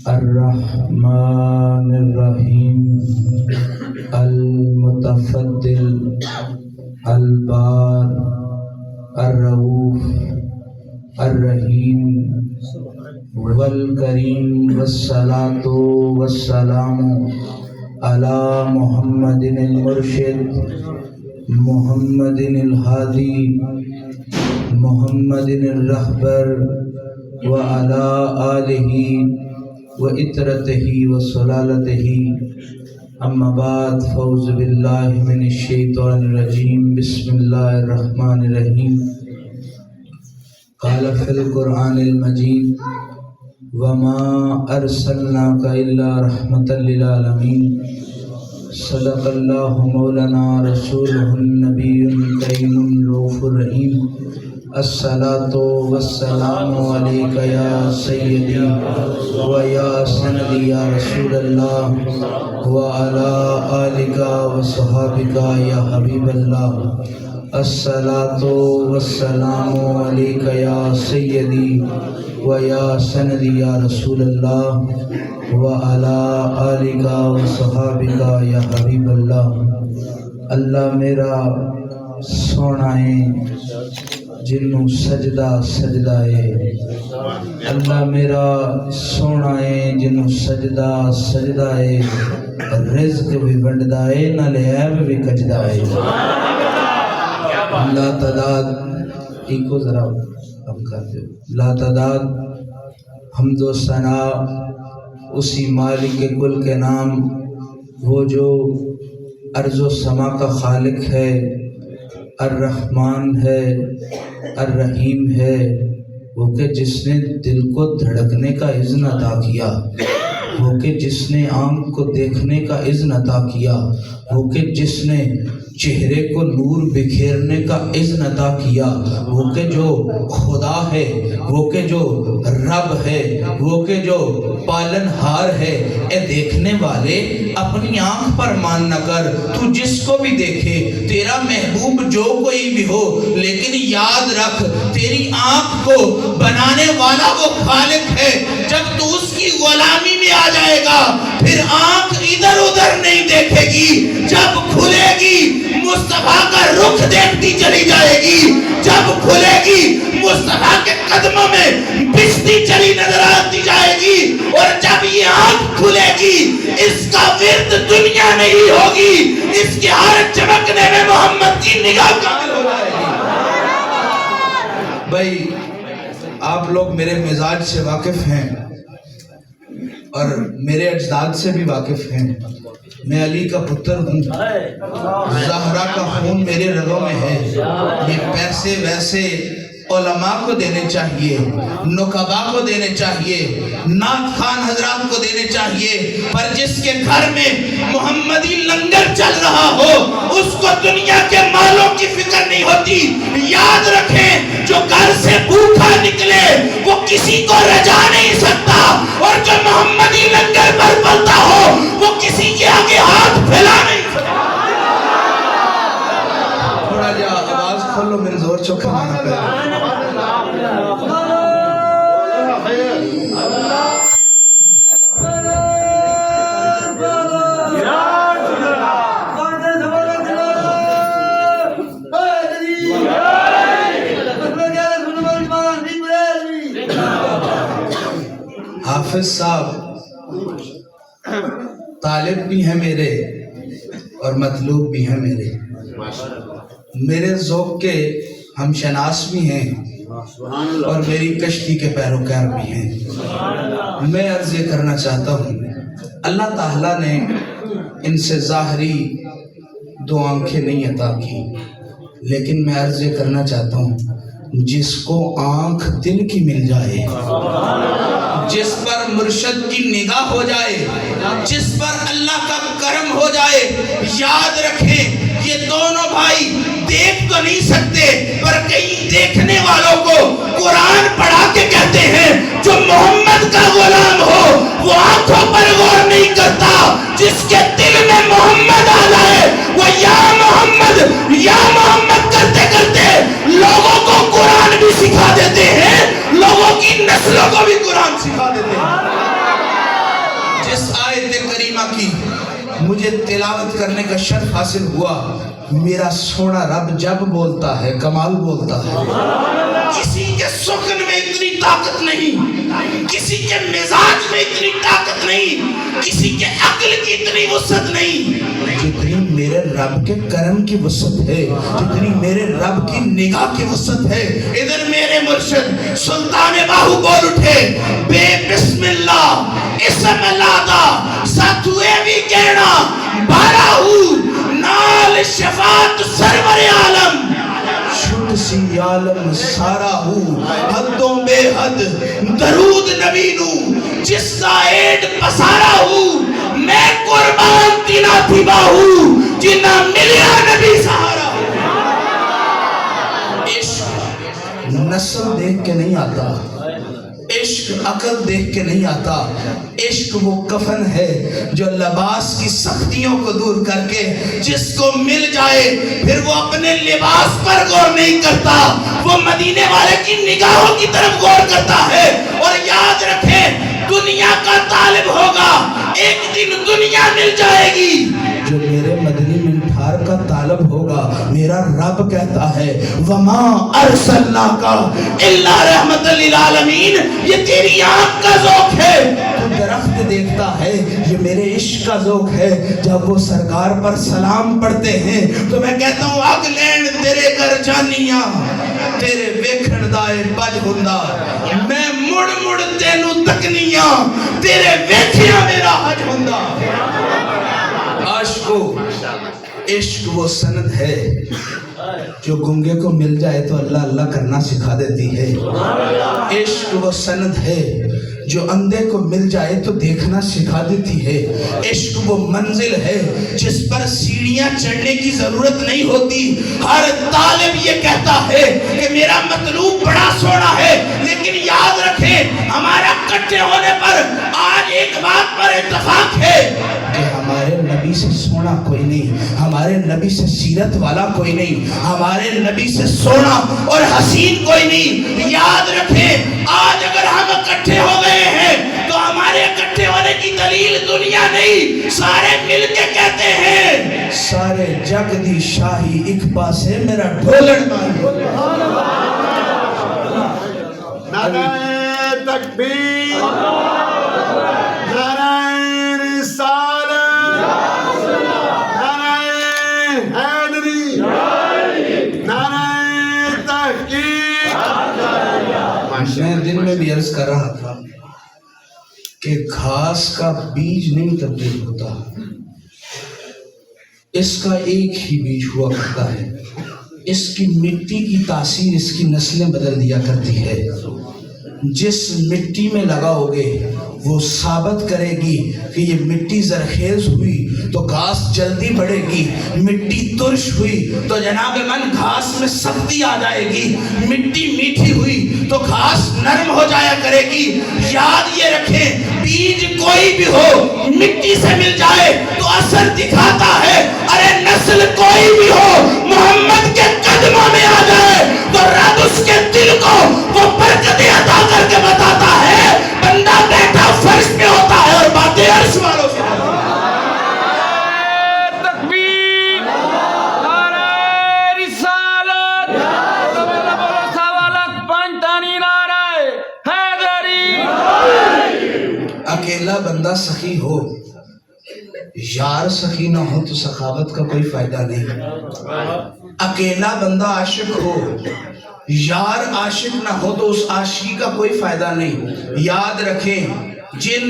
الرحمن الرحیم المتفضل البار الرؤوف الرحیم والکریم والصلاة والسلام علی محمد المرشد محمد الہادی محمد الرہبر وعلى آلہ وإطرتہ وصلالتہ اما بعد فاعوذ باللہ من الشیطان الرجیم بسم اللہ الرحمن الرحیم قال فی القرآن المجید وما ارسلناک الا رحمتا للعالمین صدق اللہ مولانا رسولہ النبی الکریم الرؤوف الرحیم الصلاة والسلام علیک یا سیدی و یا سندی یا رسول اللہ وعلی آلک و صحابک یا حبیب اللہ الصلاة والسلام علیک یا سیدی و یا سندی یا رسول اللہ وعلی آلک و صحابک یا حبیب اللہ۔ اللہ میرا سونا ہے جنوں سجدہ سجدہ ہے، اللہ میرا سونا ہے جنوں سجدہ سجدہ ہے، رزق بھی بنڈدا ہے نالے عیب بھی کجدا ہے۔ لا تعداد ایکو ذرا کم کر دو، لا تعداد حمد و ثنا اسی مالک کل کے نام، وہ جو ارض و سما کا خالق ہے، الرحمن ہے، الرحیم ہے، وہ کہ جس نے دل کو دھڑکنے کا اذن عطا کیا، وہ کہ جس نے آنکھ کو دیکھنے کا اذن عطا کیا، وہ کہ جس نے چہرے کو نور بکھیرنے کا اذن عطا کیا، وہ کہ جو خدا ہے، وہ کہ جو رب ہے، وہ کہ جو پالن ہار ہے۔ اے دیکھنے والے اپنی آنکھ پر مان نہ کر، تو جس کو بھی دیکھے تیرا محبوب جو کوئی بھی ہو، لیکن یاد رکھ تیری آنکھ کو بنانے والا وہ خالق ہے۔ جب تو اس کی غلامی میں آ جائے گا پھر آنکھ ادھر ادھر نہیں دیکھے گی، جب کھلے گی مصطفیٰ کا رخ دیکھتی چلی جائے گی، جب کھلے گی مصطفیٰ کے قدموں میں بچھتی چلی نظر آتی جائے گی، اور جب یہ آنکھ کھلے گی اس کا ورد دنیا میں ہی ہوگی، اس کے ہر چمکنے میں محمد کی نگاہ کامل ہو جائے گی۔ بھائی آپ لوگ میرے مزاج سے واقف ہیں اور میرے اجداد سے بھی واقف ہیں۔ میں علی کا پتر ہوں، زہرا کا خون میرے رگوں میں ہے۔ یہ پیسے ویسے علماء کو دینے چاہیے، نقبا کو دینے چاہیے، نعت خان حضرات کو دینے چاہیے، پر جس کے گھر میں محمدی لنگر چل رہا ہو اس کو دنیا کے مالوں کی فکر نہیں ہوتی۔ یاد رکھیں جو گھر سے بھوکا نکلے وہ کسی کو رجا نہیں سکتا، اور جو محمدی لنگر پر پلتا ہو وہ کسی کے آگے ہاتھ پھیلا نہیں سکتا۔ تھوڑا جا آواز کھولو، میرے زور چکا نہ کرے۔ حافظ صاحب طالب بھی ہیں میرے اور مطلوب بھی ہیں میرے، میرے ذوق کے ہم شناس بھی ہیں اور میری کشتی کے پیروکار بھی ہیں۔ میں عرض یہ کرنا چاہتا ہوں، اللہ تعالیٰ نے ان سے ظاہری دو آنکھیں نہیں عطا کی، لیکن میں عرض یہ کرنا چاہتا ہوں جس کو آنکھ دل کی مل جائے، جس پر مرشد کی نگاہ ہو جائے، جس پر اللہ کا کرم ہو جائے، یاد رکھیں یہ دونوں بھائی دیکھ تو نہیں سکتے پر کئی دیکھنے والوں کو قرآن پڑھا کے کہتے ہیں جو محمد کا غلام ہو وہ آنکھوں پر غور نہیں کرتا، جس کے دل میں محمد آ جائے وہ یا محمد کرتے کرتے لوگوں کو قرآن بھی سکھا دیتے ہیں، لوگوں کی نسلوں کو بھی قرآن سکھا سکھا دیتے ہیں۔ جس آیت کریمہ کی مجھے تلاوت کرنے کا شرف حاصل ہوا، میرا سونا رب جب بولتا ہے کمال بولتا ہے۔ کسی کے سخن میں اتنی طاقت نہیں، کسی کے مزاج میں اتنی طاقت نہیں، کسی کے عقل کی اتنی وسعت نہیں جتنی میرے رب کے کرم کی وسعت ہے، جتنی میرے رب کی نگاہ کی وسعت ہے۔ ادھر میرے مرشد سلطان باہو بول اٹھے، بے بسم اللہ اسم لادا ساتوے بھی کہنا بارہ نال شفاعت سرور عالم شد سی عالم سارا حدوں بے حد درود نبی نو جس کا ایڈ پسارا میں قربان تینا تھی باہو جنہ ملیا نبی سہارا۔ عشق نسل دیکھ کے نہیں آتا، عشق عقل دیکھ کے نہیں آتا، عشق وہ کفن ہے جو لباس کی سختیوں کو دور کر کے جس کو مل جائے پھر وہ اپنے لباس پر غور نہیں کرتا، وہ مدینے والے کی نگاہوں کی طرف غور کرتا ہے۔ اور یاد رکھیں دنیا کا طالب ہوگا، ایک دن دنیا مل جائے گی۔ جو میرے مدنی منٹھار کا طالب ہوگا، میرا رب کہتا ہے وما ارسلناک الا رحمت للعالمین، یہ تیری آنکھ کا ذوق ہے، تو درخت دیکھتا ہے، یہ میرے عشق کا ذوق ہے۔ جب وہ سرکار پر سلام پڑھتے ہیں تو میں کہتا ہوں اگ لین تیرے گھر جانیاں تیرے ویکھن دائے بج ہوندا، میں مڑ مڑ تینوں تکنیاں تیرے ویکھیا میرا حج ہوندا۔ عشق وہ سند ہے جو گنگے کو مل جائے تو اللہ اللہ کرنا سکھا دیتی ہے۔ عشق وہ سند ہے جو اندھے کو مل جائے تو دیکھنا سکھا دیتی ہے۔ عشق وہ منزل ہے جس پر سیڑھیاں چڑھنے کی ضرورت نہیں ہوتی۔ ہر طالب یہ کہتا ہے کہ میرا مطلوب بڑا سونا ہے، لیکن یاد رکھیں ہمارا کٹھے ہونے پر آج ایک بات پر اتفاق ہے کہ ہمارے نبی سے سونا کوئی نہیں، ہمارے نبی سے سیرت والا کوئی نہیں، ہمارے نبی سے سونا اور حسین کوئی نہیں۔ یاد رکھیں آج اگر ہم اکٹھے ہو گئے ہیں تو ہمارے اکٹھے ہونے کی دلیل دنیا نہیں، سارے مل کے کہتے ہیں سارے جگ دی شاہی ایک پاسے میرا ڈھولن مائی۔ نعرہ تکبیر، نعرہ رسالت، نعرہ حیدری، نعرہ تحقیق۔ میں دن میں بھی عرض کر رہا تھا کہ گھاس کا بیج نہیں تبدیل ہوتا، اس کا ایک ہی بیج ہوا کرتا ہے، اس کی مٹی کی تاثیر اس کی نسلیں بدل دیا کرتی ہے۔ جس مٹی میں لگاؤ گے وہ ثابت کرے گی کہ یہ مٹی زرخیز ہوئی تو گھاس جلدی بڑھے گی، مٹی ترش ہوئی تو جناب من گھاس میں سختی آ جائے گی، مٹی میٹھی ہوئی تو گھاس نرم ہو جایا کرے گی۔ یاد یہ رکھیں بیج کوئی بھی ہو مٹی سے مل جائے تو اثر دکھاتا ہے، ارے نسل کوئی بھی ہو محمد کے قدموں میں آ جائے تو رب اس کے دل کو وہ برکتیں عطا کر کے بتاتا ہے، بندہ بیٹھا فرش پہ ہوتا ہے اور باتیں عرش والوں سے۔ تکبیر، نعرہ رسالت، سوالک پنجتانی، نعرہ حیدری۔ اکیلا بندہ سخی ہو، یار سخی نہ ہو تو سخاوت کا کوئی فائدہ نہیں۔ اکیلا بندہ عاشق ہو، یار عاشق نہ ہو تو اس عاشقی کا کوئی فائدہ نہیں۔ یاد رکھیں جن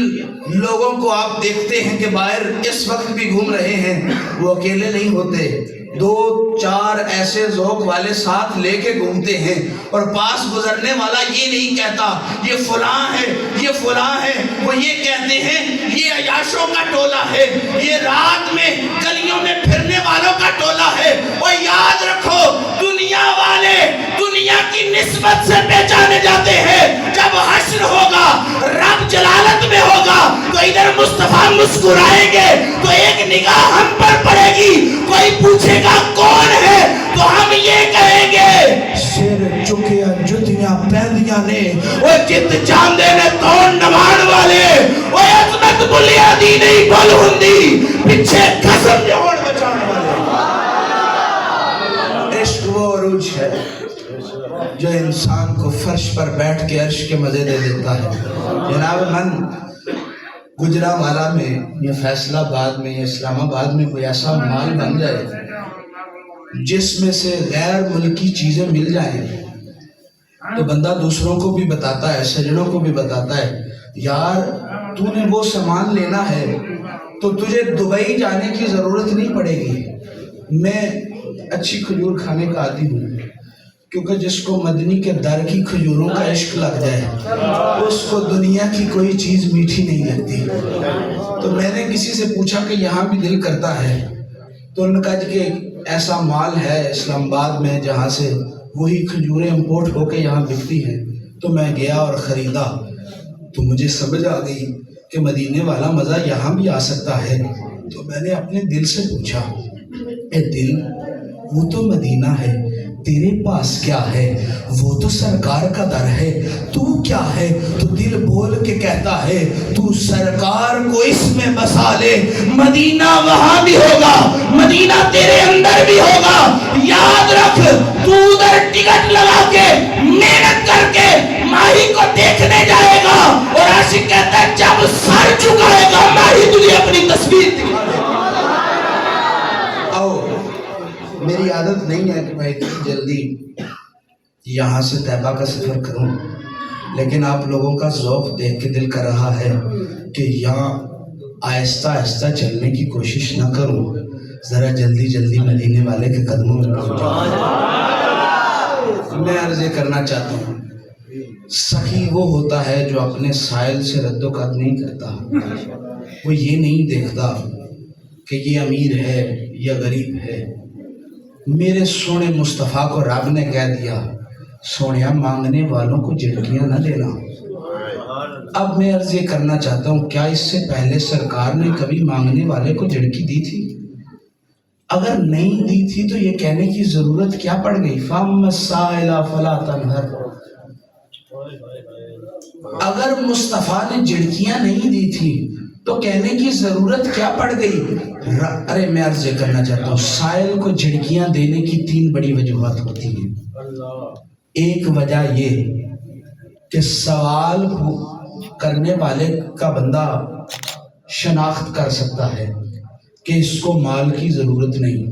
لوگوں کو آپ دیکھتے ہیں کہ باہر اس وقت بھی گھوم رہے ہیں وہ اکیلے نہیں ہوتے، دو چار ایسے ذوق والے ساتھ لے کے گھومتے ہیں، اور پاس گزرنے والا یہ نہیں کہتا یہ فلاں ہے یہ فلاں ہے، وہ یہ کہتے ہیں یہ عیاشوں کا ٹولہ ہے، یہ رات میں گلیوں میں پھرنے والوں کا ٹولہ ہے۔ اور یاد رکھو دنیا والے دنیا کی نسبت سے پہچانے جاتے ہیں، جب حشر ہوگا رب جلالت میں ہوگا تو ادھر مصطفیٰ مسکرائیں گے تو ایک نگاہ ہم پر پڑے گی، کوئی پوچھے گا کون ہے تو ہم یہ کہیں گے سر چکیا جتیاں پہندیاں نے، اور جت جاندے نے توڑ نوان والے وہ عظمت بلیادی نہیں بول ہندی پچھے قسم جوڑ بچان والے. عشق وہ عروج ہے جو انسان کو فرش پر بیٹھ کے عرش کے مزے دے دیتا ہے. جناب من گجرانوالہ میں یا فیصل آباد میں یا اسلام آباد میں کوئی ایسا مال بن جائے جس میں سے غیر ملکی چیزیں مل جائیں تو بندہ دوسروں کو بھی بتاتا ہے, سجنوں کو بھی بتاتا ہے, یار تو نے وہ سامان لینا ہے تو تجھے دبئی جانے کی ضرورت نہیں پڑے گی. میں اچھی کھجور کھانے کا عادی ہوں کیونکہ جس کو مدنی کے در کی کھجوروں کا عشق لگ جائے اس کو دنیا کی کوئی چیز میٹھی نہیں لگتی. تو میں نے کسی سے پوچھا کہ یہاں بھی دل کرتا ہے تو انہوں نے کہا کہ ایسا مال ہے اسلام آباد میں جہاں سے وہی کھجوریں امپورٹ ہو کے یہاں بکتی ہیں. تو میں گیا اور خریدا تو مجھے سمجھ آ گئی کہ مدینے والا مزہ یہاں بھی آ سکتا ہے. تو میں نے اپنے دل سے پوچھا, اے دل وہ تو مدینہ ہے, تیرے پاس کیا ہے؟ وہ تو سرکار کا در ہے, تو کیا ہے؟ تو دل بول کے کہتا ہے تو سرکار کو اس میں بسا لے, مدینہ وہاں بھی ہوگا, مدینہ تیرے اندر بھی ہوگا. یاد رکھ تو ادھر ٹکٹ لگا کے محنت کر کے ماہی کو دیکھنے جائے گا اور عاشق کہتا ہے جب سر چکائے گا ماہی تجھے اپنی تصویر دکھا دے گا. آؤ, میری عادت نہیں ہے کہ میں اتنی جلدی یہاں سے طیبہ کا سفر کروں, لیکن آپ لوگوں کا ذوق دیکھ کے دل کر رہا ہے کہ یہاں آہستہ آہستہ چلنے کی کوشش نہ کروں, ذرا جلدی جلدی مدینے والے کے قدموں میں پہنچ جاؤں. میں عرض یہ کرنا چاہتا ہوں, سخی وہ ہوتا ہے جو اپنے سائل سے رد و قط نہیں کرتا. وہ یہ نہیں دیکھتا کہ یہ امیر ہے یا غریب ہے. میرے سونے مصطفیٰ کو رب نے کہہ دیا سونیا مانگنے والوں کو جھڑکیاں نہ دینا. اب میں عرض یہ کرنا چاہتا ہوں, کیا اس سے پہلے سرکار نے کبھی مانگنے والے کو جھڑکی دی تھی؟ اگر نہیں دی تھی تو یہ کہنے کی ضرورت کیا پڑ گئی فَأَمَّا السَّائِلَ فَلَا تَنْهَرْ. اگر مصطفیٰ نے جھڑکیاں نہیں دی تھی تو کہنے کی ضرورت کیا پڑ گئی؟ ارے میں عرض یہ کرنا چاہتا ہوں, سائل کو جھڑکیاں دینے کی 3 بڑی وجوہات ہوتی ہیں. ایک وجہ یہ کہ سوال کرنے والے کا بندہ شناخت کر سکتا ہے کہ اس کو مال کی ضرورت نہیں,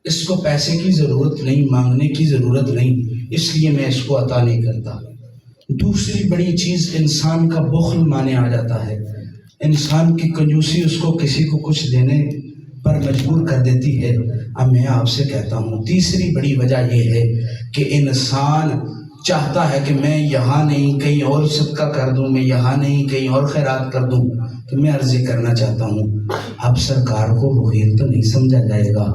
اس کو پیسے کی ضرورت نہیں, مانگنے کی ضرورت نہیں, اس لیے میں اس کو عطا نہیں کرتا. دوسری بڑی چیز انسان کا بخل مانے آ جاتا ہے, انسان کی کنجوسی اس کو کسی کو کچھ دینے پر مجبور کر دیتی ہے. اب میں آپ سے کہتا ہوں تیسری بڑی وجہ یہ ہے کہ انسان چاہتا ہے کہ میں یہاں نہیں کہیں اور صدقہ کر دوں, میں یہاں نہیں کہیں اور خیرات کر دوں. تو میں عرض یہ کرنا چاہتا ہوں, اب سرکار کو بخیل تو نہیں سمجھا جائے گا.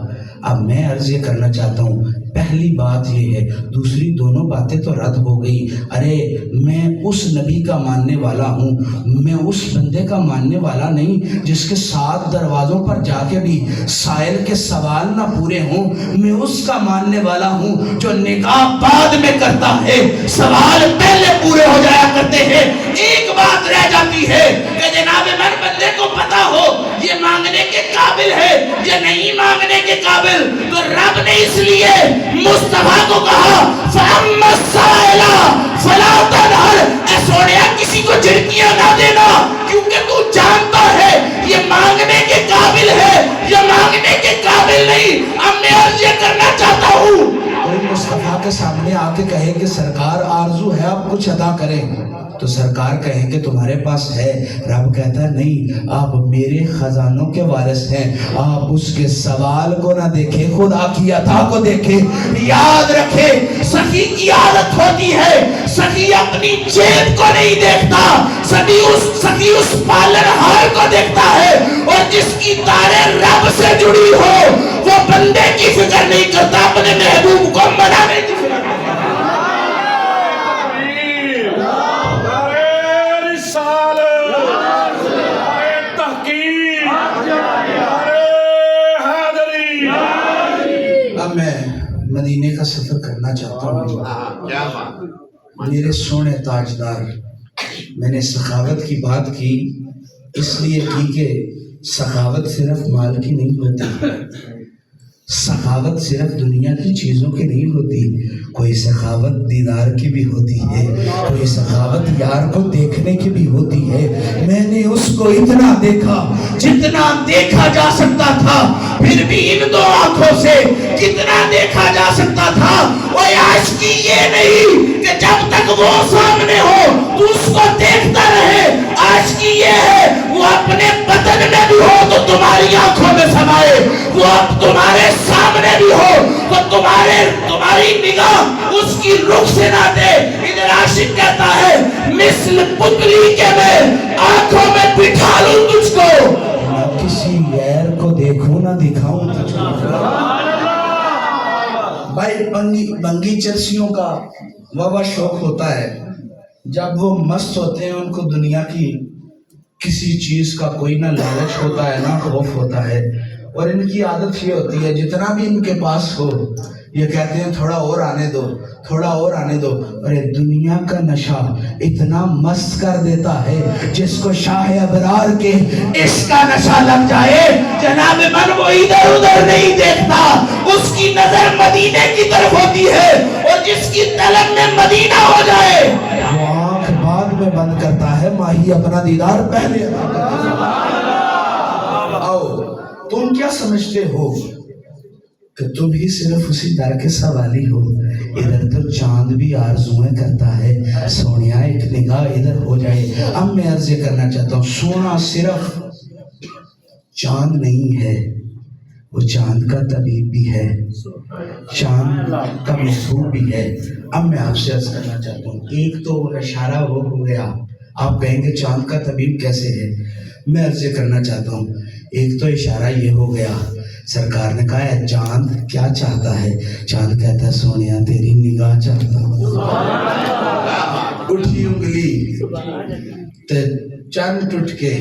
اب میں عرض یہ کرنا چاہتا ہوں, پہلی بات یہ ہے, دوسری دونوں باتیں تو رد ہو گئی. ارے میں اس نبی کا ماننے والا ہوں, میں اس بندے کا ماننے والا نہیں جس کے 7 دروازوں پر جا کے بھی سائل کے سوال نہ پورے ہوں. میں اس کا ماننے والا ہوں جو نکاح بعد میں کرتا ہے, سوال پہلے پورے ہو جایا کرتے ہیں. ایک بات رہ جاتی ہے کہ جناب من بندے کو پتا ہو یہ مانگنے کے قابل ہے یا نہیں مانگنے کے قابل, تو رب نے اس لیے مصطفیٰ کو کہا فَأَمَّا السَّائِلَ فَلَا تَنْهَرْ. اے سونیا کسی کو جھڑکیاں نہ دینا کیونکہ تو جانتا ہے یہ مانگنے کے قابل ہے یا مانگنے کے قابل نہیں. اب میں عرض یہ کرنا چاہتا ہوں, کوئی مصطفیٰ کے سامنے آ کے کہے کہ سرکار آرزو ہے آپ کچھ ادا کریں, تو سرکار کہیں کہ تمہارے پاس ہے. رب کہتا ہے نہیں, آپ میرے خزانوں کے وارث ہیں, آپ اس کے سوال کو نہ دیکھیں, خدا کی عطا کو دیکھیں. یاد رکھیں سخی کی عادت ہوتی ہے, سخی اپنی جیب کو نہیں دیکھتا, سخی اس پالنہار کو دیکھتا ہے, اور جس کی تاریں رب سے جڑی ہو وہ بندے کی فکر نہیں کرتا, اپنے محبوب کو منانے کی فکر کرتا. اب میں مدینے کا سفر کرنا چاہتا ہوں. میرے سونے تاجدار، میں نے سخاوت کی بات کی اس لیے کی کہ سخاوت صرف مال کی نہیں ہوتی، سخاوت صرف دنیا کی چیزوں کی نہیں ہوتی، کوئی سخاوت دیدار کی بھی ہوتی ہے، کوئی سخاوت یار کو دیکھنے کی بھی ہوتی ہے۔ میں نے اس کو اتنا دیکھا جتنا دیکھا جا سکتا تھا، پھر بھی ان دو آنکھوں سے کتنا دیکھا جا سکتا تھا۔ وہ عاشقی یہ نہیں کہ جب تک وہ سامنے ہو تو اس کو دیکھتا رہے، عاشقی یہ ہے وہ اپنے بدن میں بھی ہو تو تمہاری آنکھوں میں سمائے، وہ اب تمہارے سامنے بھی ہو تو تمہاری نگاہ اس کی رخ سے نہ دے۔ ادھر عاشق کہتا ہے مثل پتلی کے میں آنکھوں میں بٹھا لوں تجھ کو، نہ کسی غیر کو دیکھوں نہ دکھاؤں تجھ کو۔ بھائی بنگی چرسیوں کا وہ شوق ہوتا ہے، جب وہ مست ہوتے ہیں ان کو دنیا کی کسی چیز کا کوئی نہ لالچ ہوتا ہے نہ خوف ہوتا ہے، اور ان کی عادت یہ ہوتی ہے جتنا بھی ان کے پاس ہو یہ کہتے ہیں تھوڑا اور آنے دو، تھوڑا اور آنے دو۔ اور دنیا کا نشہ اتنا مست کر دیتا ہے، جس کو شاہ ابرار کے اس کا نشہ لگ جائے جناب من وہ ادھر ادھر نہیں دیکھتا، اس کی نظر مدینے کی طرف ہوتی ہے، اور جس کی طلب میں مدینہ ہو جائے وہ آنکھ بعد میں بند کرتا ہے، ماہی اپنا دیدار پہلے۔ آؤ تم کیا سمجھتے ہو کہ تم ہی صرف اسی در کے سوالی ہو؟ ادھر تو چاند بھی آرزویں کرتا ہے، سونیا ایک نگاہ ادھر ہو جائے۔ اب میں عرض کرنا چاہتا ہوں سونا صرف چاند نہیں ہے، وہ چاند کا طبیب بھی ہے، چاند کا محبوب بھی ہے۔ اب میں آپ سے عرض کرنا چاہتا ہوں، ایک تو اشارہ وہ ہو گیا، آپ کہیں گے چاند کا طبیب کیسے ہے؟ میں عرض کرنا چاہتا ہوں ایک تو اشارہ یہ ہو گیا، سرکار نے کہا ہے چاند کیا چاہتا ہے؟ چاند کہتا ہے سونیا تیری نگاہ چاہتا ہوں۔ اٹھی انگلی تے چند ٹوٹ کے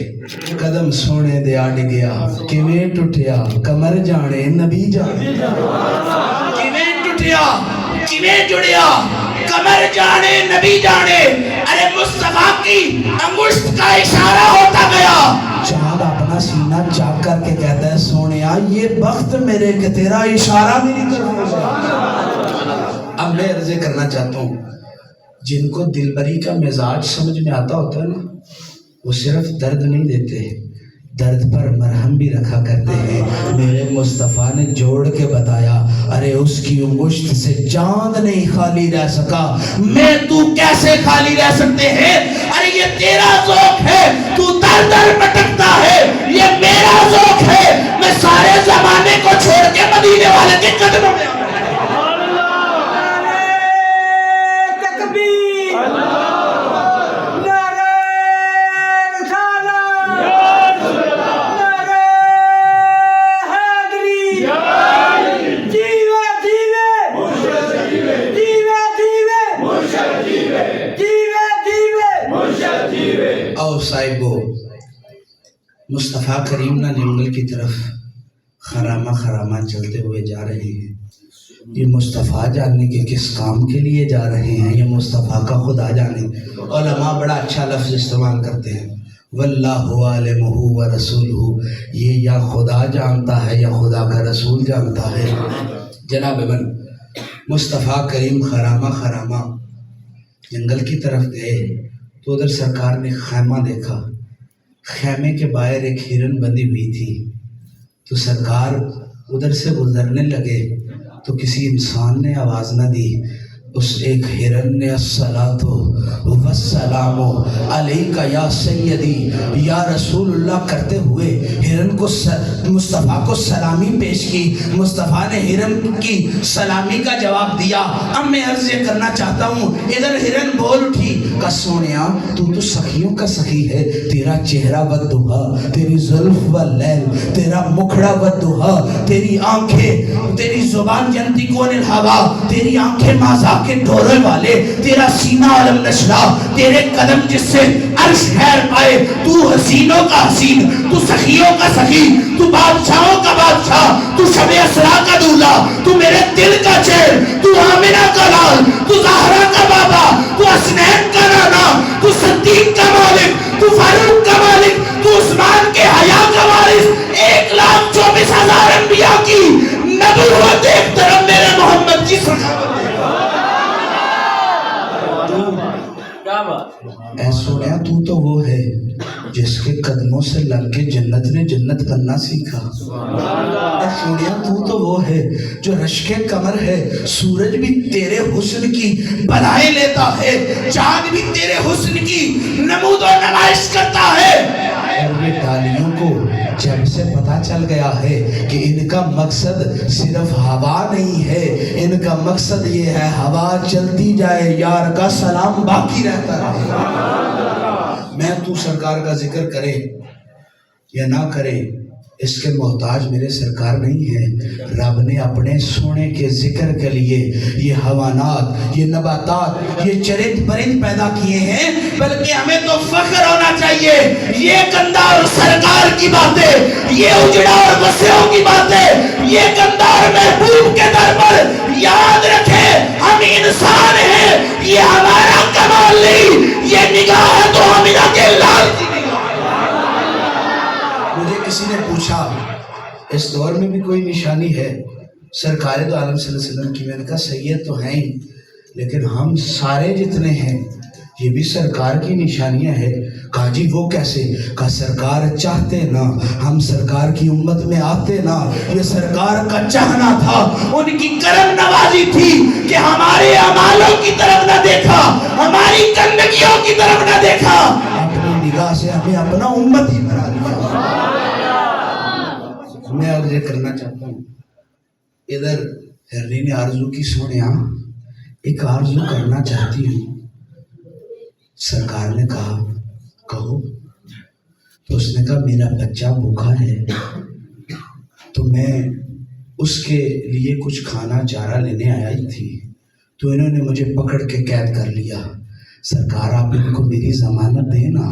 قدم سونے دے آڑ گیا، کیویں ٹوٹیا کمر جانے نبی جانے، کیویں ٹوٹیا کیویں جڑیا کمر جانے نبی جانے۔ ارے مصطفیٰ کی انگشت کا اشارہ ہوتا گیا، چاند اپنا سینہ چاک کر کے کہتا ہے سونیا یہ بخت میرے کہ تیرا اشارہ میری طرف ہو جائے۔ اب میں عرض کرنا چاہتا ہوں جن کو دلبری کا مزاج سمجھ میں آتا ہوتا ہے نا، وہ صرف درد نہیں دیتے، درد پر مرہم بھی رکھا کرتے ہیں۔ میرے مصطفیٰ نے جوڑ کے بتایا ارے اس کی انگشت سے چاند نہیں خالی رہ سکا، میں تو کیسے خالی رہ سکتے ہیں؟ ارے یہ تیرا ذوق ہے، تو در در بھٹکتا ہے، یہ میرا ذوق ہے، میں سارے زمانے کو چھوڑ کے مدینے والے کے قدموں میں مصطفیٰ کریم نہ جنگل کی طرف خرامہ خرامہ چلتے ہوئے جا رہے ہیں۔ یہ مصطفیٰ جاننے کے کس کام کے لیے جا رہے ہیں، یہ مصطفیٰ کا خدا جانے۔ علماء بڑا اچھا لفظ استعمال کرتے ہیں واللہ عالمہ ورسولہ، یہ یا خدا جانتا ہے یا خدا کا رسول جانتا ہے۔ جناب من مصطفیٰ کریم خرامہ خرامہ جنگل کی طرف گئے تو ادھر سرکار نے خیمہ دیکھا، خیمے کے باہر ایک ہرن بندھی ہوئی تھی، تو سرکار ادھر سے گزرنے لگے تو کسی انسان نے آواز نہ دی، اس ایک ہرن نے الصلاۃ والسلام علیکہ یا سیدی یا رسول اللہ کرتے ہوئے ہرن کو مصطفیٰ کو سلامی پیش کی۔ مصطفیٰ نے ہرن کی سلامی کا جواب دیا۔ اب میں عرض یہ کرنا چاہتا ہوں ادھر ہرن بول اٹھی کہ سونیا تو سخیوں کا سخی ہے، تیرا چہرہ والضحیٰ، تیری زلف واللیل، تیرا مکھڑا والضحیٰ، تیری آنکھیں، تیری زبان ینطقون الہوا، تیری آنکھیں ماذا کے ڈورے والے، تیرا سینہ علم نشرہ، تیرے قدم جس سے عرش خیر پائے، تو حسینوں کا حسین، تو سخیوں کا سخی، تو بادشاہوں کا بادشاہ، تو شب اسرا کا دولہ، تو میرے دل کا چین، تو آمنہ کا لال، تو زہرا کا بابا، تو حسنین کا نانا، تو صدیق کا مالک، تو فاروق کا مالک، تو عثمان کے حیا کا وارث، 1,24,000 انبیاء کی نبوت ایک طرف میرے محمد کی سخاوت ہے۔ اے سوڑیا تو وہ ہے جس کے قدموں سے لگ کے جنت نے جنت بننا سیکھا۔ اے سوڑیا تو وہ ہے جو رشک قمر ہے، سورج بھی تیرے حسن کی بلائیں لیتا ہے، چاند بھی تیرے حسن کی نمود و نمائش کرتا ہے۔ اور یہ ڈالیوں کو جب سے پتا چل گیا ہے کہ ان کا مقصد صرف ہوا نہیں ہے، ان کا مقصد یہ ہے ہوا چلتی جائے، یار کا سلام باقی رہتا رہے۔ میں تو سرکار کا ذکر کرے یا نہ کرے اس کے محتاج میرے سرکار نہیں ہے۔ رب نے اپنے سونے کے ذکر کے لیے یہ حیوانات، یہ نباتات، یہ چرند پرند پیدا کیے ہیں، بلکہ ہمیں تو فخر ہونا چاہیے۔ یہ کندار سرکار کی باتیں، یہ اجڑا اور بسیوں کی باتیں، یہ کندار محبوب کے در پر یاد رکھیں ہم انسان ہیں، یہ ہمارا کمال نہیں، یہ نگاہ ہے تو ہمیں کے لال کی نگاہ۔ مجھے کسی نے پوچھا اس دور میں بھی کوئی نشانی ہے سرکار دو عالم صلی اللہ علیہ وسلم کی؟ میں نے کہا سید تو ہیں ہی، لیکن ہم سارے جتنے ہیں یہ بھی سرکار کی نشانیاں ہیں۔ کہا جی وہ کیسے؟ کہا سرکار چاہتے نہ ہم سرکار کی امت میں آتے نہ، یہ سرکار کا چاہنا تھا، ان کی کرم نوازی تھی کہ ہمارے اعمالوں کی طرف نہ دیکھا، ہماری گندگیوں کی طرف نہ دیکھا، اپنی نگاہ سے ہمیں اپنا امت ہی بنا دیا۔ میں عرض یہ کرنا چاہتا ہوں، ادھر ہرنی نے آرزو کی، سونیا ایک آرزو کرنا چاہتی ہوں۔ سرکار نے کہا کہو، تو اس نے کہا میرا بچہ بھوکا ہے، تو میں اس کے لیے کچھ کھانا چارہ لینے آئی تھی، تو انہوں نے مجھے پکڑ کے قید کر لیا۔ سرکار آپ ان کو میری ضمانت دینا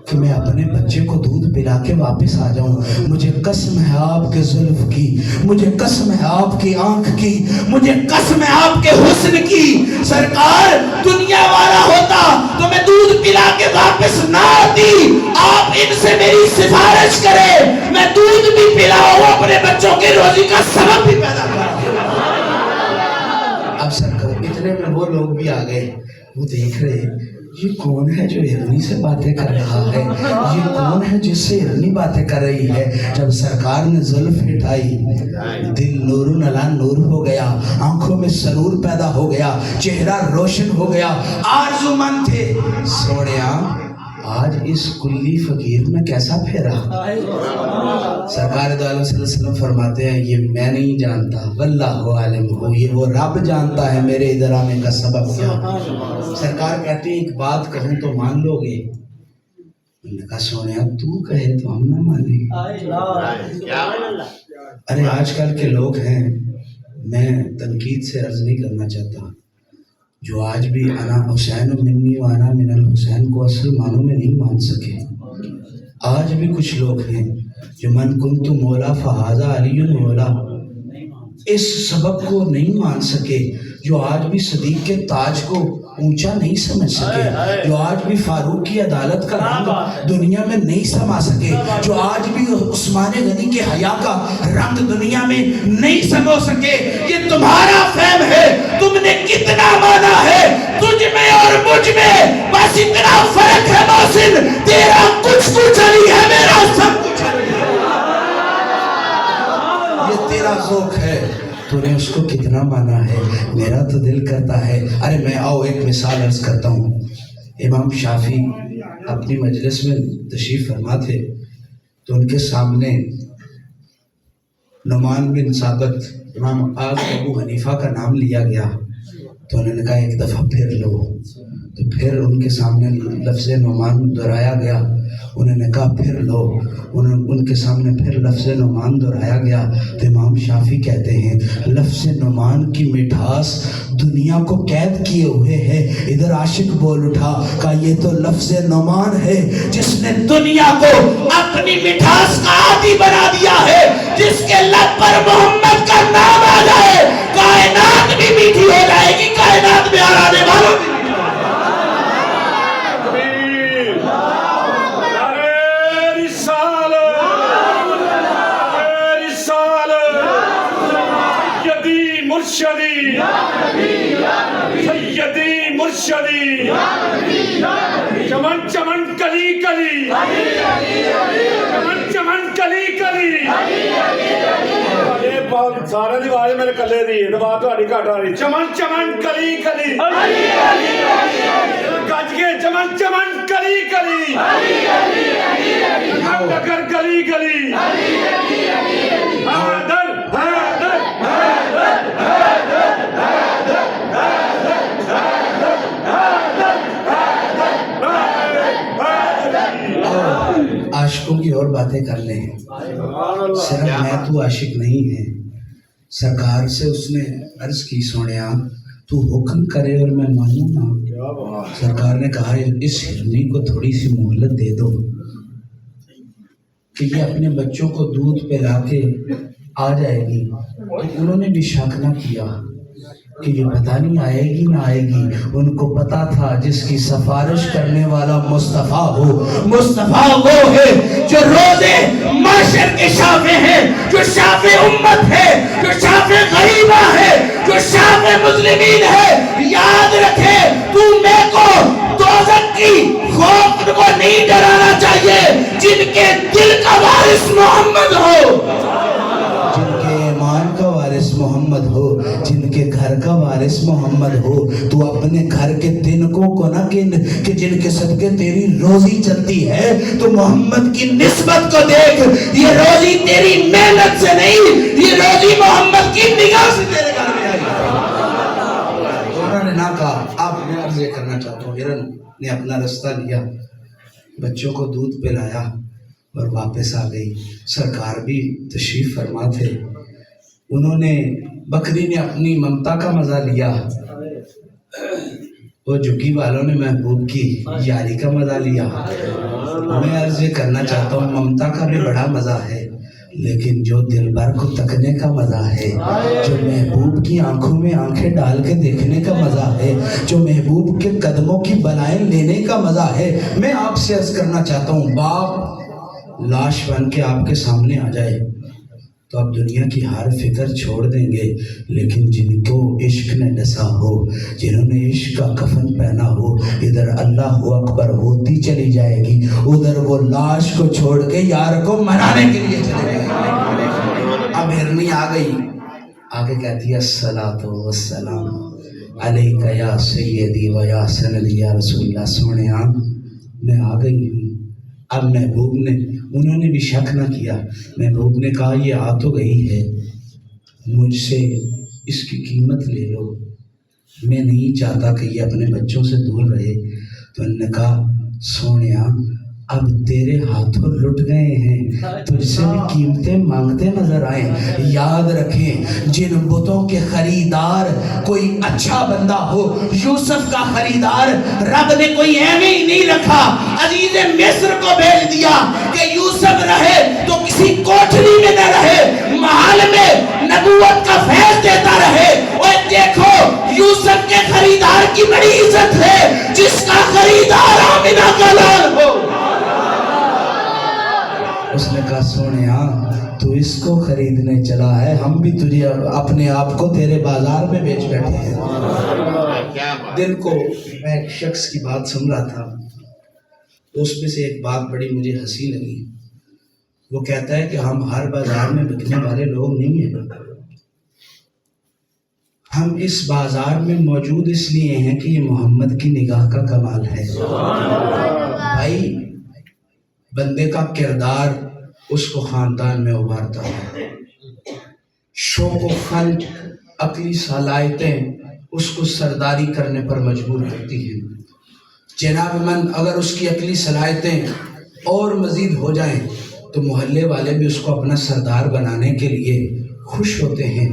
کہ میں اپنے بچے کو دودھ پلا کے واپس آ جاؤں۔ مجھے قسم ہے آپ کے زلف کی، مجھے قسم ہے آپ کی آنکھ کی، مجھے قسم ہے آپ کے حسن کی، سرکار دنیا والا ہوتا تو میں دودھ پلا کے واپس نہ آتی۔ آپ ان سے میری سفارش کریں، میں دودھ بھی پلاؤں، اپنے بچوں کے روزی کا سبب بھی پیدا کروں۔ اب سرکار اتنے میں وہ لوگ بھی آ گئے، وہ دیکھ رہے یہ کون ہے جو ہرنی سے باتیں کر رہا ہے، یہ کون ہے جس سے ہرنی باتیں کر رہی ہے۔ جب سرکار نے زلف ہٹائی، دل نور علی نور ہو گیا، آنکھوں میں سرور پیدا ہو گیا، چہرہ روشن ہو گیا، آرزو مند تھے۔ سوڑیا آج اس کلی فقیر میں کیسا پھیرا؟ سرکار دو عالم صلی اللہ علیہ وسلم فرماتے ہیں یہ میں نہیں جانتا، واللہ عالم ہو، یہ وہ رب جانتا ہے میرے ادھر آنے کا سبب کیا۔ سرکار کہتے ہیں ایک بات کہوں تو مان لو گے؟ انہوں نے کہا سونیا تو کہے تو ہم نہ مانیں۔ ارے آج کل کے لوگ ہیں، میں تنقید سے عرض نہیں کرنا چاہتا، جو آج بھی انا حسین منی و انا من الحسین کو اصل معنوں میں نہیں مان سکے۔ آج بھی کچھ لوگ ہیں جو من کنت مولا فہذا علی مولا، اس سبب کو نہیں مان سکے، جو آج بھی صدیق کے تاج کو اونچا نہیں سمجھ سکے، جو آج بھی فاروق کی عدالت کا رنگ دنیا میں نہیں سما سکے، جو آج بھی عثمان غنی کے حیا کا رنگ دنیا میں نہیں سمو سکے۔ یہ تمہارا فہم ہے، تم نے کتنا مانا ہے، تجھ میں اور مجھ میں بس اتنا فرق ہے محسن، تیرا کچھ علی ہے، میرا سب کچھ علی ہے۔ یہ تیرا ذوق ہے، تو نے اس کو کتنا مانا ہے، میرا تو دل کرتا ہے۔ ارے میں آؤ ایک مثال عرض کرتا ہوں۔ امام شافعی اپنی مجلس میں تشریف فرما تھے، تو ان کے سامنے نعمان بن ثابت امام ابو حنیفہ کا نام لیا گیا، تو انہوں نے کہا ایک دفعہ پھر لو، تو پھر ان کے سامنے لفظ نعمان دہرایا گیا. انہوں نے کہا پھر لو. ان کے سامنے پھر لفظ نعمان دہرایا گیا تو امام شافعی کہتے ہیں لفظ نعمان کی مٹھاس دنیا کو قید کیے ہوئے ہے. ادھر عاشق بول اٹھا کہ یہ تو لفظ نعمان ہے جس نے دنیا کو اپنی مٹھاس کا عادی بنا دیا ہے. جس کے لب پر محمد کا نام آ جائے کائنات بھی میٹھی ہو جائے گی, کائنات میں آنے والوں بھی. مرشدی سیدی مرشدی چمن چمن کلی کلی چمن چمن کلی کلی. یہ بات سارے دی آواز میرے کلے دی ہے, بات تہاڈی گھٹ آ رہی. چمن چمن کلی کلی گج کے چمن چمن کلی کلی نگر گلی گلی حیدر حیدر عاشقوں کی اور باتیں کر لیں. صرف میں تو عاشق نہیں ہے. سرکار سے اس نے عرض کی سونیا تو حکم کرے اور میں مانوں نا. سرکار نے کہا اس ہرنی کو تھوڑی سی مہلت دے دو کہ یہ اپنے بچوں کو دودھ پلا کے آ جائے گی. تو انہوں نے بھی شک نہ کیا کہ یہ پتہ نہیں آئے گی نہ آئے گی. ان کو پتا تھا جس کی سفارش کرنے والا مصطفیٰ ہو. مصطفیٰ وہ ہے جو روزے معاشر کے شافع ہے, جو شافع امت ہے, جو شافع غریبہ ہے, جو شافع مسلمین ہے. یاد رکھے تو میں کو دوزخ کی خوف کو نہیں ڈرانا چاہیے. جن کے دل کا وارث محمد ہو, جن کے ایمان کا وارث محمد ہو, جن کے گھر کا وارث محمد ہو. تو اپنے گھر کے تنکوں کو نہ گن کہ جن کے صدقے تیری روزی چلتی ہے. تو محمد کی نسبت کو دیکھ, یہ روزی تیری محنت سے نہیں, یہ روزی محمد کی نگاہ سے تیرے گھر میں آئی. انہوں نے نہ کہا. آپ میں عرض کرنا چاہتا ہوں, ہرن نے اپنا رستہ لیا, بچوں کو دودھ پلایا اور واپس آ گئی. سرکار بھی تشریف فرما تھے. انہوں نے بکری نے اپنی ممتا کا مزہ لیا, وہ جھگی والوں نے محبوب کی یاری کا مزہ لیا. میں عرض یہ کرنا چاہتا ہوں ممتا کا بھی بڑا مزہ ہے, لیکن جو دل بھر کو تکنے کا مزہ ہے, جو محبوب کی آنکھوں میں آنکھیں ڈال کے دیکھنے کا مزہ ہے, جو محبوب کے قدموں کی بلائیں لینے کا مزہ ہے. میں آپ سے عرض کرنا چاہتا ہوں باپ لاش بن کے آپ کے سامنے آ جائے تو آپ دنیا کی ہر فکر چھوڑ دیں گے, لیکن جن کو عشق نے ڈسا ہو, جنہوں نے عشق کا کفن پہنا ہو, ادھر اللہ اکبر ہوتی چلی جائے گی, ادھر وہ لاش کو چھوڑ کے یار کو منانے کے لیے چلے جائے گی. اب ہرنی آ گئی, آگے کہتی ہے الصلاۃ والسلام علیک یا سیدی و یا سندی یا رسول اللہ. سونیا میں آ گئی ہوں. اب محبوب نے, انہوں نے بھی شک نہ کیا. محبوب نے کہا یہ آ تو گئی ہے, مجھ سے اس کی قیمت لے لو, میں نہیں چاہتا کہ یہ اپنے بچوں سے دور رہے. تو انہوں نے کہا سونیا اب تیرے ہاتھوں لٹ گئے ہیں, تجھ سے بھی قیمتیں مانگتے نظر آئیں. یاد رکھیں جن بتوں کے خریدار کوئی اچھا بندہ ہو, یوسف کا خریدار رب نے کوئی اہم ہی نہیں رکھا. عزیز مصر کو بھیج دیا کہ یوسف رہے تو کسی کوٹھری میں نہ رہے, محل میں نبوت کا فیض دیتا رہے. اور دیکھو یوسف کے خریدار کی بڑی عزت ہے, جس کا خریدار آمنہ کا لال ہو. اس نے کہا سونیا تو اس کو خریدنے چلا ہے, ہم بھی تجھے اپنے آپ کو تیرے بازار میں بیچ بیٹھے ہیں. دل کو میں ایک شخص کی بات سن رہا تھا, تو اس میں سے ایک بات بڑی مجھے ہنسی لگی. وہ کہتا ہے کہ ہم ہر بازار میں بکنے والے لوگ نہیں ہیں, ہم اس بازار میں موجود اس لیے ہیں کہ یہ محمد کی نگاہ کا کمال ہے. بھائی بندے کا کردار اس کو خاندان میں ابھارتا ہے, شوق و فن عقلی صلاحیتیں اس کو سرداری کرنے پر مجبور کرتی ہیں. جناب من اگر اس کی عقلی صلاحیتیں اور مزید ہو جائیں تو محلے والے بھی اس کو اپنا سردار بنانے کے لیے خوش ہوتے ہیں۔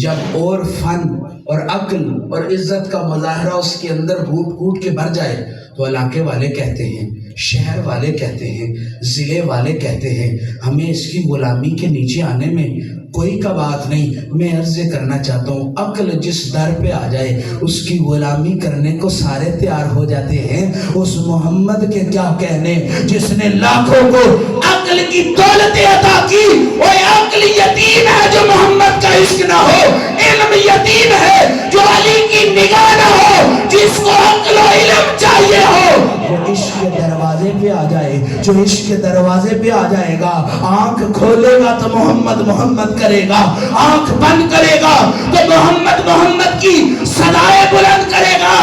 جب اور فن اور عقل اور عزت کا مظاہرہ اس کے اندر گھوٹ گھوٹ کے بھر جائے تو علاقے والے کہتے ہیں، شہر والے کہتے ہیں، ضلع والے کہتے ہیں ہمیں اس کی غلامی کے نیچے آنے میں کوئی کا بات نہیں۔ میں عرض کرنا چاہتا ہوں عقل جس در پہ آ جائے اس کی غلامی کرنے کو سارے تیار ہو جاتے ہیں۔ اس محمد کے کیا کہنے جس نے لاکھوں کو عقل کی دولت عطا کی، وہ عقل یتیم ہے جو محمد کا عشق نہ ہو، علم یتیم ہے جو علی کی نگاہ نہ ہو، جس کو عقل و علم چاہیے ہو وہ عشق کے دروازے پہ آ جائے، جو عشق کے دروازے پہ آ جائے گا آنکھ کھولے گا تو محمد محمد کرے گا، آنکھ بند کرے گا تو محمد محمد کی صدائے بلند کرے گا۔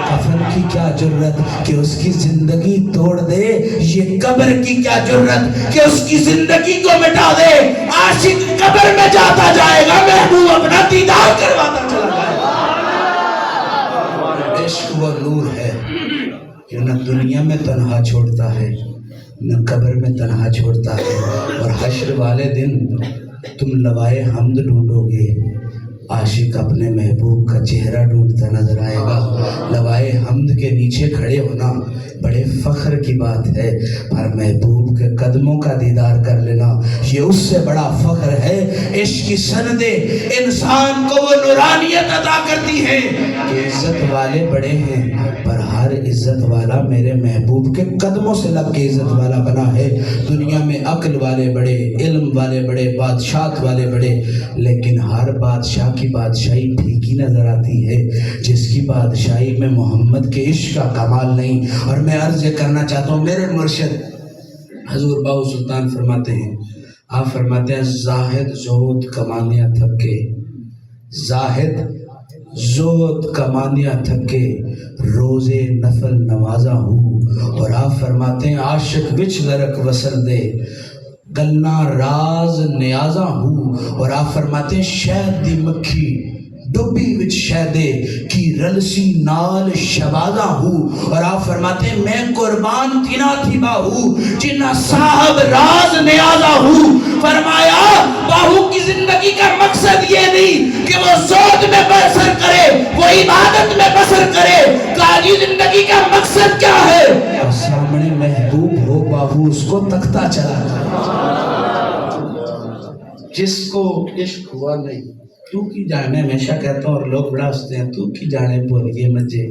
کفن کی کیا جرت کہ اس کی زندگی توڑ دے، یہ قبر کی کیا جرت کہ اس کی زندگی کو مٹا دے۔ عاشق قبر میں جاتا جائے گا، محبوب اپنا دیدار کرواتا چلا جائے گا۔ عشق وہ نور ہے جو نہ دنیا میں تنہا چھوڑتا ہے نہ قبر میں تنہا چھوڑتا ہے، اور حشر والے دن تم لوائے حمد ڈھونڈو گے، عاشق اپنے محبوب کا چہرہ ڈھونڈتا نظر آئے گا۔ لوائے حمد کے نیچے کھڑے ہونا بڑے فخر کی بات ہے، پر محبوب کے قدموں کا دیدار کر لینا یہ اس سے بڑا فخر ہے۔ عشق کی سندیں انسان کو وہ نورانیت عطا کرتی ہیں کہ عزت والے بڑے ہیں پر ہر عزت والا میرے محبوب کے قدموں سے لگ کے عزت والا بنا ہے۔ دنیا میں عقل والے بڑے، علم والے بڑے، بادشاہت والے بڑے، لیکن ہر بادشاہ کی بادشاہی پھیکی نظر آتی ہے جس کی بادشاہی میں محمد کے عشق کا کمال نہیں۔ اور میں عرض کرنا چاہتا ہوں میرے مرشد حضور باؤ سلطان فرماتے ہیں، آپ فرماتے ہیں زاہد زہد کمانیاں تھکے، زاہد زہد کمانیاں تھکے، روزے نفل نوازا ہوں۔ اور آپ فرماتے ہیں عاشق وچ غرق وصل دے گلنا راز نیازا ہوں۔ اور آپ فرماتے ہیں شہد دی مکھی ڈبی وچ شہدے کی رلسی نال شبازا ہوں۔ اور آپ فرماتے ہیں میں قربان تینا تھی باہو جنہ صاحب راز نیازا ہوں۔ فرمایا باہو کی زندگی کا مقصد یہ نہیں کہ وہ زہد میں بسر کرے، وہ عبادت میں بسر کرے، قاضی زندگی کا مقصد کیا ہے؟ اور سامنے محبوب ہو باہو اس کو تکتا چلا جائے۔ جس کو عشق ہوا نہیں تو کی جانے، ہمیشہ کہتا ہوں اور لوگ بڑا ہنستے ہیں، تو کی جانے بولیے مجھے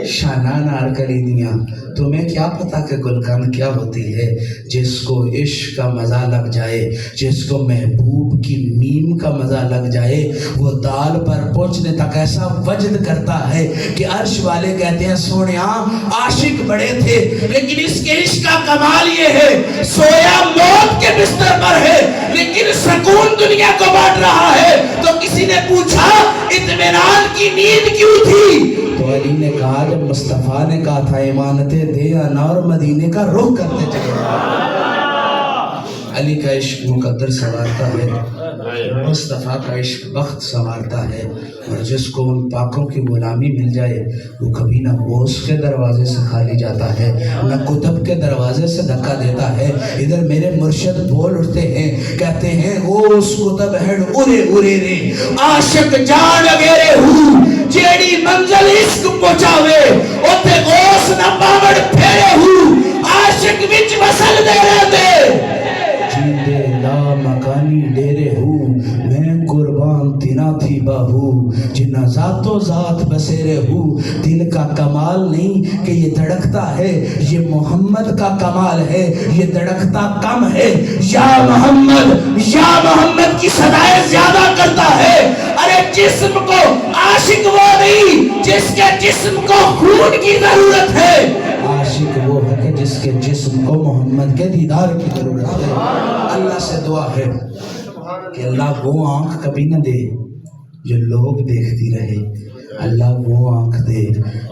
شانان آر کری دیاں، تمہیں کیا پتا کہ گلکان کیا ہوتی ہے۔ جس کو عشق کا مزہ لگ جائے، جس کو محبوب کی میم کا مزہ لگ جائے، وہ دال پر پہنچنے تک ایسا وجد کرتا ہے کہ عرش والے کہتے ہیں سونیاں عاشق بڑے تھے لیکن اس کے عشق کا کمال یہ ہے سویا موت کے بستر پر ہے لیکن سکون دنیا کو بانٹ رہا ہے۔ تو کسی نے پوچھا اطمینان کی نیند کیوں تھی؟ تو علی نے کہا جب مصطفیٰ نے کہا تھا امانتیں دے آنا اور مدینے کا رخ کرتے چلے۔ علی کا عشق مقدر سنوارتا ہے، مصطفیٰ کا عشق بخت سنوارتا ہے، اور جس کو ان پاکوں کی غلامی مل جائے وہ کبھی نہ غوث کے دروازے سے خالی جاتا ہے نہ کتب کے دروازے سے دھکا دیتا ہے۔ ادھر میرے مرشد بول اٹھتے ہیں، کہتے ہیں غوث کتب ہیڈ ارے ارے رے عاشق جان اگیرے ہوں جیڑی منزل عشق پہنچاوے اوتے غوث نہ پاوڑ پھیرے ہوں عاشق وچ وصل دے رہے دے جیندے لا مکانی ڈیرے ہوں میں قربان تینا تھی باہو جنہ ذات و ذات بسیرے ہوں۔ دل کا کمال نہیں کہ یہ دھڑکتا ہے، یہ محمد کا کمال ہے، یہ دھڑکتا کم ہے۔ یا محمد کی صدائیں زیادہ کرتا ہے۔ ارے جسم کو عاشق وہ نہیں جس کے جسم کو خون کی ضرورت ہے، عاشق وہ ہے کہ جس کے جسم کو محمد کے دیدار کی ضرورت ہے۔ اللہ سے دعا ہے کہ اللہ وہ آنکھ کبھی نہ دے جو لوگ دیکھتی رہے، اللہ وہ آنکھ دے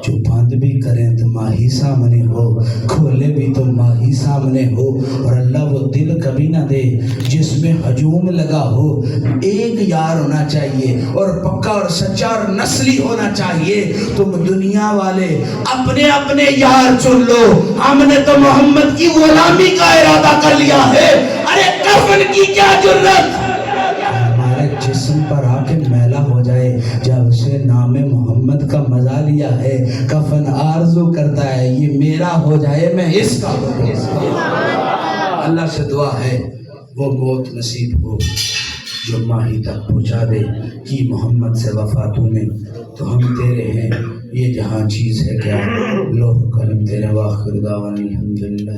جو بند بھی کریں تو ماہی سامنے ہو، کھولے بھی تو ماہی سامنے ہو، اور اللہ وہ دل کبھی نہ دے جس میں ہجوم لگا ہو۔ ایک یار ہونا چاہیے اور پکا اور سچا اور نسلی ہونا چاہیے۔ تم دنیا والے اپنے اپنے یار چن لو، ہم نے تو محمد کی غلامی کا ارادہ کر لیا ہے۔ ارے کفن کی کیا جرت ہمارے جسم پر آ کے میلا ہو جائے، جب اسے نام محمد کا مزہ لیا ہے، کفن آرزو کرتا ہے یہ میرا ہو جائے میں اس کا ہو جائے۔ اللہ سے دعا ہے وہ موت نصیب ہو جو ماہی تک پہنچا دے کہ محمد سے وفا تو نے، تو ہم تیرے ہیں، یہ جہاں چیز ہے کیا، لوح قلم تیرے، واخر دعوانا الحمدللہ۔